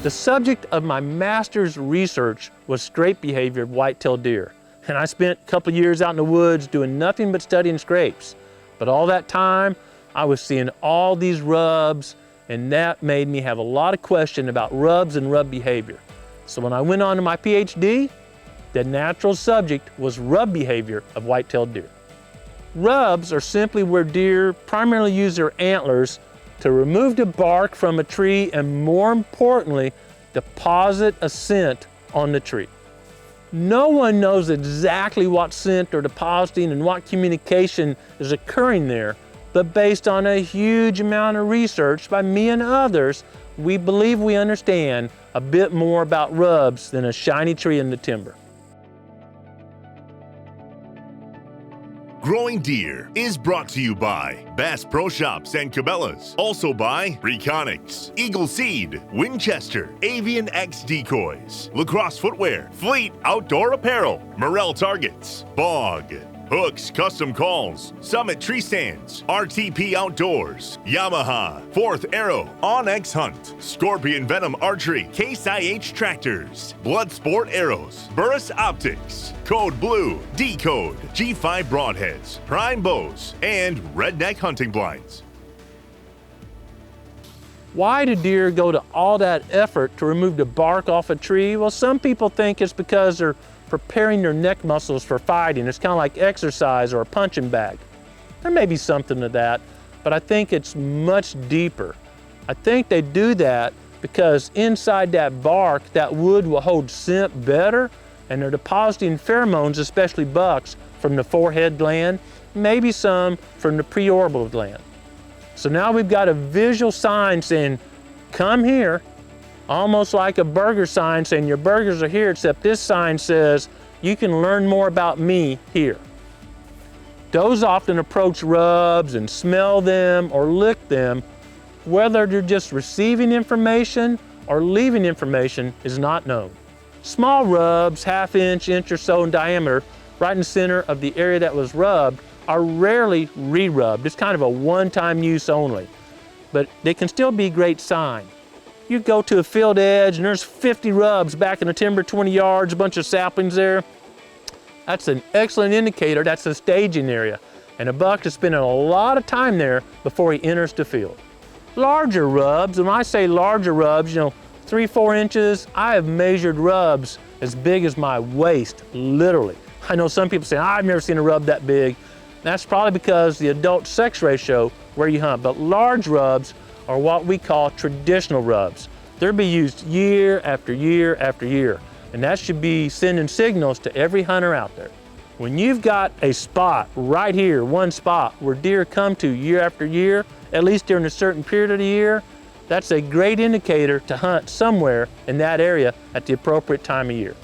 The subject of my master's research was scrape behavior of white-tailed deer. And I spent a couple years out in the woods doing nothing but studying scrapes. But all that time, I was seeing all these rubs, and that made me have a lot of questions about rubs and rub behavior. So when I went on to my PhD, the natural subject was rub behavior of white-tailed deer. Rubs are simply where deer primarily use their antlers to remove the bark from a tree and, more importantly, deposit a scent on the tree. No one knows exactly what scent they're depositing and what communication is occurring there, but based on a huge amount of research by me and others, we believe we understand a bit more about rubs than a shiny tree in the timber. Growing Deer is brought to you by Bass Pro Shops and Cabela's. Also by Reconics, Eagle Seed, Winchester, Avian X Decoys, Lacrosse Footwear, Fleet Outdoor Apparel, Morel Targets, Bog, Hooks Custom Calls, Summit Tree Stands, RTP Outdoors, Yamaha, Fourth Arrow, Onyx Hunt, Scorpion Venom Archery, Case IH Tractors, Bloodsport Arrows, Burris Optics, Code Blue, Decode, G5 Broadheads, Prime Bows, and Redneck Hunting Blinds. Why do deer go to all that effort to remove the bark off a tree? Well, some people think it's because they're preparing their neck muscles for fighting. It's kind of like exercise or a punching bag. There may be something to that, but I think it's much deeper. I think they do that because inside that bark, that wood will hold scent better, and they're depositing pheromones, especially bucks, from the forehead gland, maybe some from the preorbital gland. So now we've got a visual sign saying, come here, almost like a burger sign saying your burgers are here, except this sign says you can learn more about me here. Does often approach rubs and smell them or lick them. Whether they're just receiving information or leaving information is not known. Small rubs, half-inch, inch or so in diameter, right in the center of the area that was rubbed, are rarely re-rubbed. It's kind of a one-time use only, but they can still be a great sign. You go to a field edge and there's 50 rubs back in the timber, 20 yards, a bunch of saplings there. That's an excellent indicator. That's a staging area. And a buck is spending a lot of time there before he enters the field. Larger rubs, and when I say larger rubs, 3-4 inches, I have measured rubs as big as my waist, literally. I know some people say, I've never seen a rub that big. That's probably because the adult sex ratio where you hunt, but large rubs are what we call traditional rubs. They'll be used year after year after year, and that should be sending signals to every hunter out there. When you've got a spot right here, one spot where deer come to year after year, at least during a certain period of the year, that's a great indicator to hunt somewhere in that area at the appropriate time of year.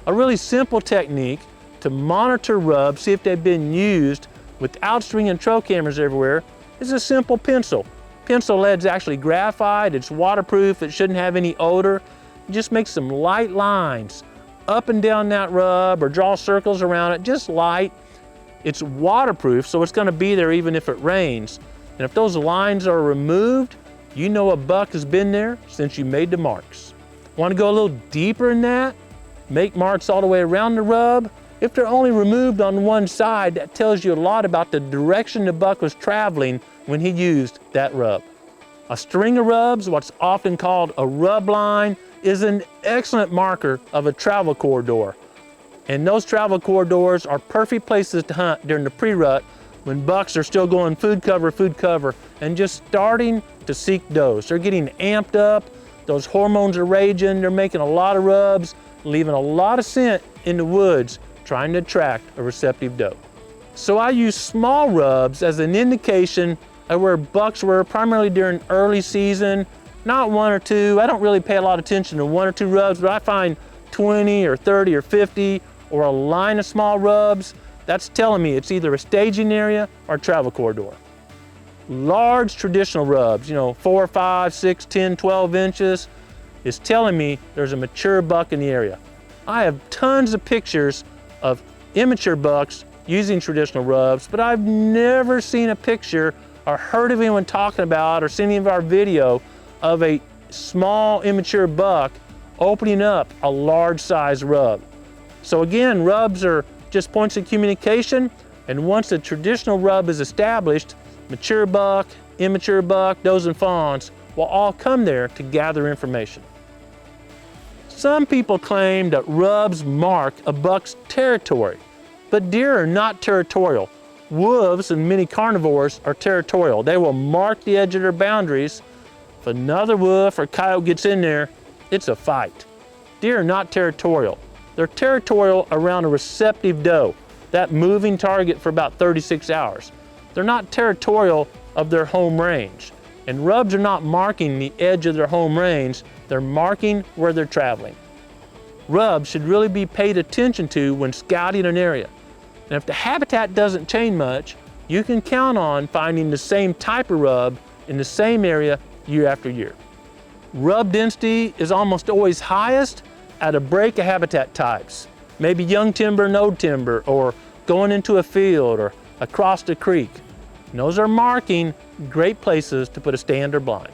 A really simple technique to monitor rubs, see if they've been used without stringing trail cameras everywhere, is a simple pencil. Pencil lead's actually graphite, it's waterproof, it shouldn't have any odor. Just make some light lines up and down that rub or draw circles around it, just light. It's waterproof, so it's gonna be there even if it rains. And if those lines are removed, you know a buck has been there since you made the marks. Want to go a little deeper in that? Make marks all the way around the rub. If they're only removed on one side, that tells you a lot about the direction the buck was traveling when he used that rub. A string of rubs, what's often called a rub line, is an excellent marker of a travel corridor. And those travel corridors are perfect places to hunt during the pre-rut when bucks are still going food cover, and just starting to seek does. They're getting amped up, those hormones are raging, they're making a lot of rubs, leaving a lot of scent in the woods, trying to attract a receptive doe. So I use small rubs as an indication of where bucks were primarily during early season, not one or two. I don't really pay a lot of attention to 1 or 2 rubs, but I find 20 or 30 or 50 or a line of small rubs. That's telling me it's either a staging area or a travel corridor. Large traditional rubs, 4, 5, 6, 10, 12 inches, is telling me there's a mature buck in the area. I have tons of pictures of immature bucks using traditional rubs, but I've never seen a picture or heard of anyone talking about or seen any of our video of a small immature buck opening up a large size rub. So again, rubs are just points of communication, and once the traditional rub is established, mature buck, immature buck, does and fawns will all come there to gather information. Some people claim that rubs mark a buck's territory, but deer are not territorial. Wolves and many carnivores are territorial. They will mark the edge of their boundaries. If another wolf or coyote gets in there, it's a fight. Deer are not territorial. They're territorial around a receptive doe, that moving target for about 36 hours. They're not territorial of their home range. And rubs are not marking the edge of their home range, they're marking where they're traveling. Rubs should really be paid attention to when scouting an area. And if the habitat doesn't change much, you can count on finding the same type of rub in the same area year after year. Rub density is almost always highest at a break of habitat types, maybe young timber and old timber, or going into a field or across the creek. And those are marking great places to put a stand or blind.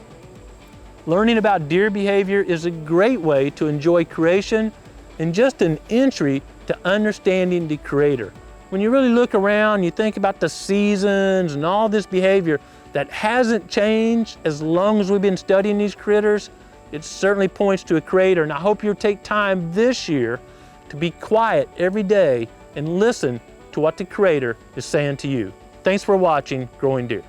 Learning about deer behavior is a great way to enjoy creation and just an entry to understanding the creator. When you really look around, you think about the seasons and all this behavior that hasn't changed as long as we've been studying these critters, it certainly points to a creator. And I hope you'll take time this year to be quiet every day and listen to what the creator is saying to you. Thanks for watching Growing Deer.